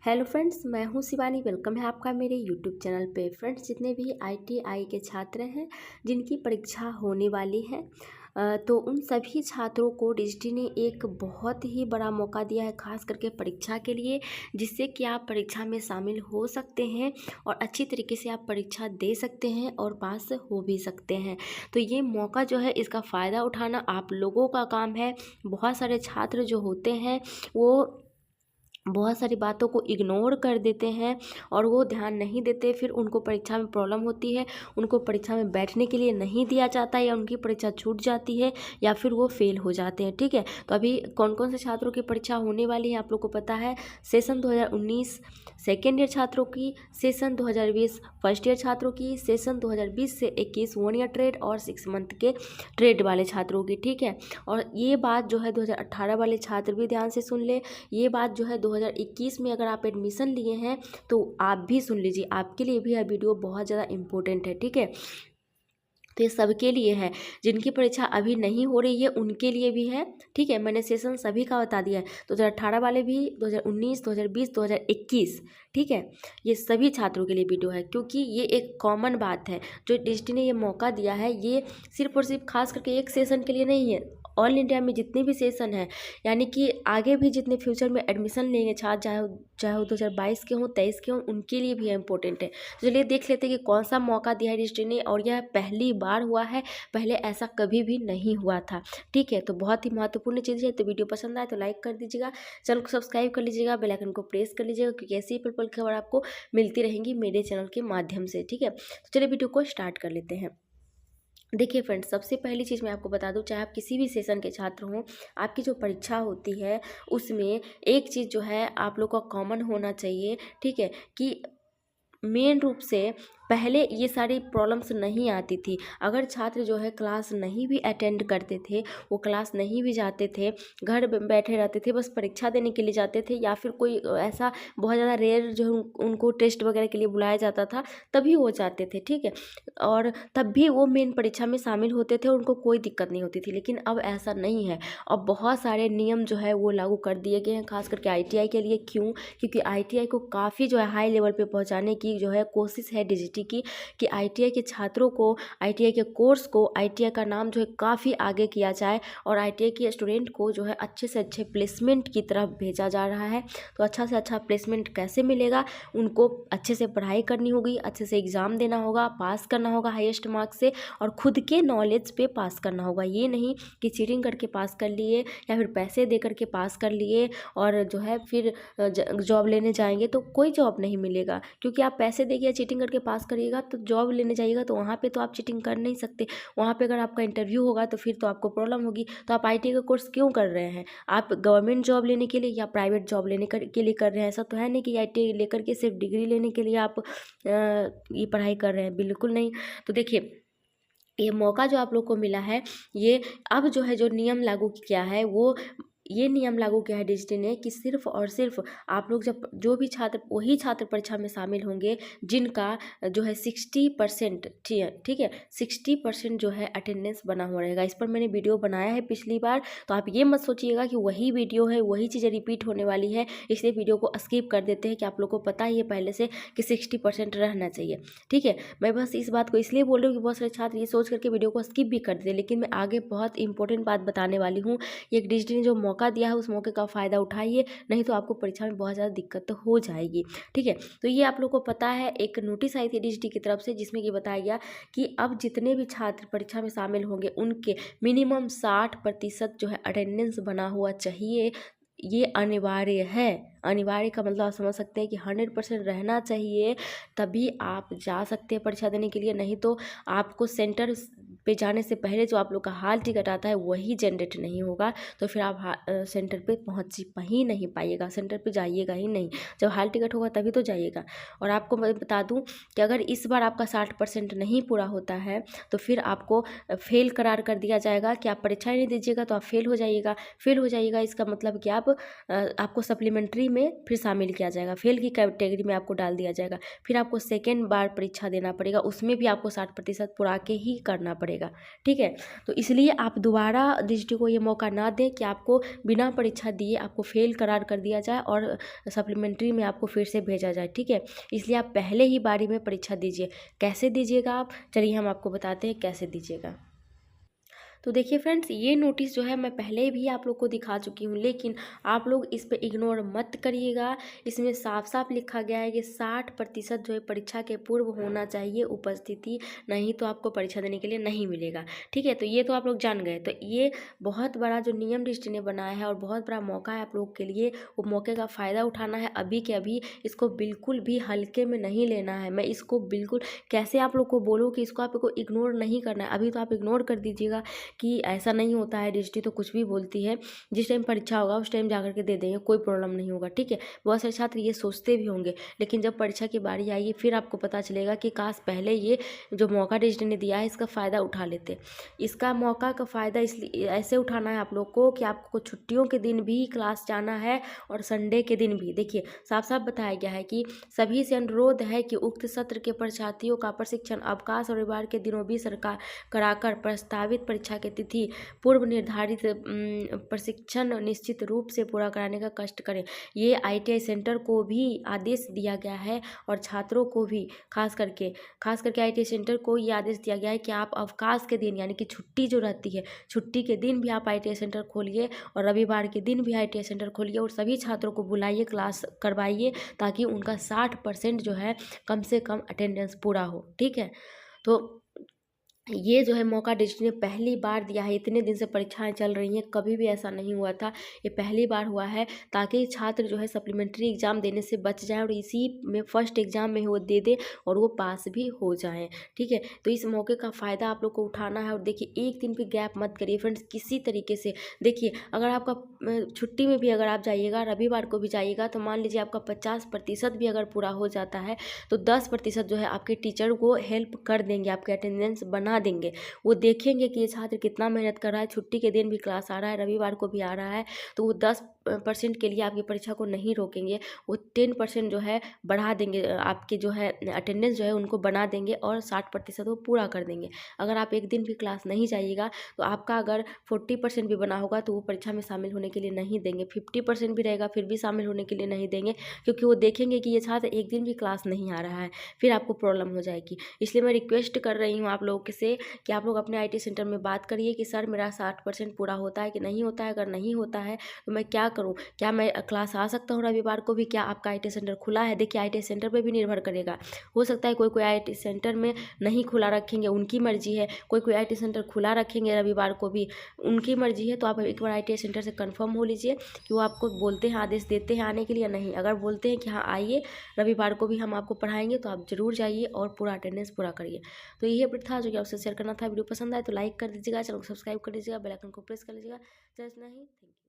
Hello friends, मैं हूं Shivani. Welcome है आपका मेरे यूट्यूब चैनल पे। फ्रेंड्स, जितने भी आईटीआई के छात्र हैं जिनकी परीक्षा होने वाली है तो उन सभी छात्रों को डिस्टी ने एक बहुत ही बड़ा मौका दिया है, खास करके परीक्षा के लिए, जिससे कि आप परीक्षा में शामिल हो सकते हैं और अच्छी तरीके से आप परीक्षा दे सकते हैं और पास हो भी सकते हैं। तो ये मौका जो है, इसका फ़ायदा उठाना आप लोगों का काम है। बहुत सारे छात्र जो होते हैं वो बहुत सारी बातों को इग्नोर कर देते हैं और वो ध्यान नहीं देते, फिर उनको परीक्षा में प्रॉब्लम होती है, उनको परीक्षा में बैठने के लिए नहीं दिया जाता या उनकी परीक्षा छूट जाती है या फिर वो फेल हो जाते हैं। ठीक है, तो अभी कौन कौन से छात्रों की परीक्षा होने वाली है आप लोग को पता है। सेशन 2019 सेकेंड ईयर छात्रों की, सेशन 2020 फर्स्ट ईयर छात्रों की, सेशन 2020 से 21 1 ईयर ट्रेड और 6 मंथ के ट्रेड वाले छात्रों की। ठीक है, और ये बात जो है 2018 वाले छात्र भी ध्यान से सुन ले। ये बात जो है 2021 में अगर आप एडमिशन लिए हैं तो आप भी सुन लीजिए, आपके लिए भी यह वीडियो बहुत ज़्यादा इम्पोर्टेंट है। ठीक है, तो ये सबके लिए है। जिनकी परीक्षा अभी नहीं हो रही है उनके लिए भी है। ठीक है, मैंने सेशन सभी का बता दिया है, 2018 वाले भी, 2019 2020 2021। ठीक है, ये सभी छात्रों के लिए वीडियो है, क्योंकि ये एक कॉमन बात है जो डिस्ट्री ने ये मौका दिया है। ये सिर्फ और सिर्फ खास करके एक सेशन के लिए नहीं है, ऑल इंडिया में जितने भी सेशन हैं, यानी कि आगे भी जितने फ्यूचर में एडमिशन लेंगे छात्र, चाहे वो 2022 के हों 23 के हों, उनके लिए भी इम्पोर्टेंट है। तो चलिए देख लेते हैं कि कौन सा मौका दिया है डिस्ट्री ने, और यह पहली बार हुआ है, पहले ऐसा कभी भी नहीं हुआ था। ठीक है, तो बहुत ही महत्वपूर्ण चीज़ है। तो वीडियो पसंद आए तो लाइक कर दीजिएगा, चैनल को सब्सक्राइब कर लीजिएगा, बेल आइकन को प्रेस कर लीजिएगा, क्योंकि ऐसी पल पल की खबर आपको मिलती रहेंगी मेरे चैनल के माध्यम से। ठीक है, तो चलिए वीडियो को स्टार्ट कर लेते हैं। देखिए फ्रेंड्स, सबसे पहली चीज़ मैं आपको बता दूं, चाहे आप किसी भी सेशन के छात्र हों, आपकी जो परीक्षा होती है उसमें एक चीज़ जो है आप लोग का कॉमन होना चाहिए। ठीक है, कि मेन रूप से पहले ये सारी प्रॉब्लम्स नहीं आती थी। अगर छात्र जो है क्लास नहीं भी अटेंड करते थे, वो क्लास नहीं भी जाते थे, घर बैठे रहते थे, बस परीक्षा देने के लिए जाते थे, या फिर कोई ऐसा बहुत ज़्यादा रेयर जो उनको टेस्ट वगैरह के लिए बुलाया जाता था, तभी वो जाते थे। ठीक है, और तब भी वो मेन परीक्षा में शामिल होते थे, उनको कोई दिक्कत नहीं होती थी। लेकिन अब ऐसा नहीं है, अब बहुत सारे नियम जो है वो लागू कर दिए गए हैं, खास करके आईटीआई के लिए। क्यों? क्योंकि आईटीआई को काफ़ी जो है हाई लेवल पे पहुंचाने की जो है कोशिश है डिजिटी की, कि आईटीआई के छात्रों को, आईटीआई के कोर्स को, आईटीआई का नाम जो है काफ़ी आगे किया जाए, और आईटीआई के स्टूडेंट को जो है अच्छे से अच्छे प्लेसमेंट की तरफ भेजा जा रहा है। तो अच्छा से अच्छा प्लेसमेंट कैसे मिलेगा? उनको अच्छे से पढ़ाई करनी होगी, अच्छे से एग्ज़ाम देना होगा, पास करना होगा हाईएस्ट मार्क्स से, और खुद के नॉलेज पे पास करना होगा। ये नहीं कि चीटिंग करके पास कर लिए या फिर पैसे दे करके पास कर लिए और जो है फिर जॉब लेने जाएंगे तो कोई जॉब नहीं मिलेगा। क्योंकि आप पैसे देके या चीटिंग करके पास करिएगा तो जॉब लेने जाइएगा तो वहाँ पे तो आप चीटिंग कर नहीं सकते। वहाँ पे अगर आपका इंटरव्यू होगा तो फिर तो आपको प्रॉब्लम होगी। तो आप आईटी का कोर्स क्यों कर रहे हैं? आप गवर्नमेंट जॉब लेने के लिए या प्राइवेट जॉब के लिए कर रहे हैं? ऐसा तो है नहीं कि आईटी लेकर के सिर्फ डिग्री लेने के लिए आप ये पढ़ाई कर रहे हैं, बिल्कुल नहीं। तो देखिए, ये मौका जो आप लोग को मिला है, ये अब जो है जो नियम लागू किया है, वो ये नियम लागू किया है डिजिटी ने, कि सिर्फ और सिर्फ आप लोग जब जो भी छात्र, वही छात्र परीक्षा में शामिल होंगे जिनका जो है 60%, ठीक है 60% जो है अटेंडेंस बना हुआ रहेगा। इस पर मैंने वीडियो बनाया है पिछली बार, तो आप ये मत सोचिएगा कि वही वीडियो है, वही चीज़ें रिपीट होने वाली है, इसलिए वीडियो को स्किप कर देते हैं कि आप लोग को पता ही है पहले से कि 60% रहना चाहिए। ठीक है, मैं बस इस बात को इसलिए बोल रही हूँ कि बहुत सारे छात्र ये सोच करके वीडियो को स्किप भी कर देते, लेकिन मैं आगे बहुत इंपॉर्टेंट बात बताने वाली हूँ। ये डिजिटल ने जो मौका दिया है उस मौके का फ़ायदा उठाइए, नहीं तो आपको परीक्षा में बहुत ज़्यादा दिक्कत तो हो जाएगी। ठीक है, तो ये आप लोग को पता है, एक नोटिस आई थी डिजिटी की तरफ से जिसमें ये बताया गया कि अब जितने भी छात्र परीक्षा में शामिल होंगे उनके मिनिमम 60% जो है अटेंडेंस बना हुआ चाहिए। ये अनिवार्य है। अनिवार्य का मतलब आप समझ सकते हैं कि 100% रहना चाहिए, तभी आप जा सकते हैं परीक्षा देने के लिए। नहीं तो आपको सेंटर पे जाने से पहले जो आप लोग का हाल टिकट आता है वही जनरेट नहीं होगा, तो फिर आप सेंटर पे पहुंच ही नहीं पाइएगा, सेंटर पे जाइएगा ही नहीं। जब हाल टिकट होगा तभी तो जाइएगा। और आपको मैं बता दूं कि अगर इस बार आपका 60% नहीं पूरा होता है तो फिर आपको फेल करार कर दिया जाएगा, कि आप परीक्षा ही नहीं दीजिएगा तो आप फेल हो जाइएगा। फेल हो जाइएगा इसका मतलब कि आपको सप्लीमेंट्री में फिर शामिल किया जाएगा, फेल की कैटेगरी में आपको डाल दिया जाएगा। फिर आपको सेकेंड बार परीक्षा देना पड़ेगा, उसमें भी आपको 60% पूरा के ही करना पड़ेगा। पड़ेगा। ठीक है, तो इसलिए आप दोबारा दृष्टि को ये मौका ना दें कि आपको बिना परीक्षा दिए आपको फेल करार कर दिया जाए और सप्लीमेंट्री में आपको फिर से भेजा जाए। ठीक है, इसलिए आप पहले ही बारी में परीक्षा दीजिए। कैसे दीजिएगा आप, चलिए हम आपको बताते हैं कैसे दीजिएगा। तो देखिए फ्रेंड्स, ये नोटिस जो है मैं पहले भी आप लोग को दिखा चुकी हूँ, लेकिन आप लोग इस पे इग्नोर मत करिएगा। इसमें साफ साफ लिखा गया है कि 60% जो है परीक्षा के पूर्व होना चाहिए उपस्थिति, नहीं तो आपको परीक्षा देने के लिए नहीं मिलेगा। ठीक है, तो ये तो आप लोग जान गए। तो ये बहुत बड़ा जो नियम दृष्टि ने बनाया है और बहुत बड़ा मौका है आप लोग के लिए, वो मौके का फ़ायदा उठाना है अभी के अभी। इसको बिल्कुल भी हल्के में नहीं लेना है। मैं इसको बिल्कुल कैसे आप लोग को बोलूँ कि इसको आपको इग्नोर नहीं करना है। अभी तो आप इग्नोर कर दीजिएगा कि ऐसा नहीं होता है, दृष्टि तो कुछ भी बोलती है, जिस टाइम परीक्षा होगा उस टाइम जाकर के दे देंगे, कोई प्रॉब्लम नहीं होगा। ठीक है, बहुत सारे छात्र ये सोचते भी होंगे, लेकिन जब परीक्षा की बारी आएगी फिर आपको पता चलेगा कि काश पहले ये जो मौका दृष्टि ने दिया है इसका फ़ायदा उठा लेते। इसका मौका का फ़ायदा इसलिए ऐसे उठाना है आप लोग को कि आपको छुट्टियों के दिन भी क्लास जाना है और संडे के दिन भी। देखिए साफ साफ बताया गया है कि सभी से अनुरोध है कि उक्त सत्र के परीक्षार्थियों का प्रशिक्षण अवकाश और रविवार के दिनों भी सरकार कराकर प्रस्तावित परीक्षा की तिथि पूर्व निर्धारित प्रशिक्षण निश्चित रूप से पूरा कराने का कष्ट करें। ये ITI सेंटर को भी आदेश दिया गया है और छात्रों को भी खास करके ITI सेंटर को ये आदेश दिया गया है कि आप अवकाश के दिन यानी कि छुट्टी जो रहती है, छुट्टी के दिन भी आप ITI सेंटर खोलिए और रविवार के दिन भी ITI सेंटर खोलिए और सभी छात्रों को बुलाइए, क्लास करवाइए, ताकि उनका 60% जो है कम से कम अटेंडेंस पूरा हो। ठीक है, तो ये जो है मौका दृष्टि ने पहली बार दिया है। इतने दिन से परीक्षाएं चल रही हैं, कभी भी ऐसा नहीं हुआ था, ये पहली बार हुआ है, ताकि छात्र जो है सप्लीमेंट्री एग्ज़ाम देने से बच जाए और इसी में फर्स्ट एग्ज़ाम में वो दे दे और वो पास भी हो जाएं। ठीक है, तो इस मौके का फ़ायदा आप लोग को उठाना है। और देखिए एक दिन भी गैप मत करिए फ्रेंड्स किसी तरीके से। देखिए अगर आपका छुट्टी में भी अगर आप जाइएगा, रविवार को भी जाइएगा, तो मान लीजिए आपका 50% भी अगर पूरा हो जाता है तो 10% जो है आपके टीचर को हेल्प कर देंगे, आपके अटेंडेंस बना देंगे। वो देखेंगे कि ये छात्र कितना मेहनत कर रहा है, छुट्टी के दिन भी क्लास आ रहा है, रविवार को भी आ रहा है, तो वो 10% के लिए आपकी परीक्षा को नहीं रोकेंगे, वो 10% जो है बढ़ा देंगे, आपके जो है अटेंडेंस जो है उनको बना देंगे और 60% वो पूरा कर देंगे। अगर आप एक दिन भी क्लास नहीं जाइएगा तो आपका अगर 40% भी बना होगा तो वो परीक्षा में शामिल होने के लिए नहीं देंगे, 50% भी रहेगा फिर भी शामिल होने के लिए नहीं देंगे, क्योंकि वो देखेंगे कि ये छात्र एक दिन भी क्लास नहीं आ रहा है, फिर आपको प्रॉब्लम हो जाएगी। इसलिए मैं रिक्वेस्ट कर रही हूँ आप लोगों से कि आप लोग अपने ITI सेंटर में बात करिए कि सर मेरा 60% पूरा होता है कि नहीं होता है। अगर नहीं होता है तो मैं क्या करूं, क्या मैं क्लास आ सकता हूं रविवार को भी? क्या आपका ITI सेंटर खुला है? देखिए ITI सेंटर पे भी निर्भर करेगा, हो सकता है कोई ITI सेंटर में नहीं खुला रखेंगे, उनकी मर्जी है, कोई ITI सेंटर खुला रखेंगे रविवार को भी, उनकी मर्जी है। तो आप एक बार ITI सेंटर से कन्फर्म हो लीजिए कि वो आपको बोलते हैं, आदेश देते हैं आने के लिए, नहीं अगर बोलते हैं कि हाँ आइए रविवार को भी हम आपको पढ़ाएंगे, तो आप ज़रूर जाइए और पूरा अटेंडेंस पूरा करिए। तो यही अपडेट था जो कि आपसे शेयर करना था। वीडियो पसंद आए तो लाइक कर दीजिएगा, चैनल को सब्सक्राइब कर दीजिएगा, बेल आइकन को प्रेस कर लीजिएगा। जस्ट नहीं, थैंक यू।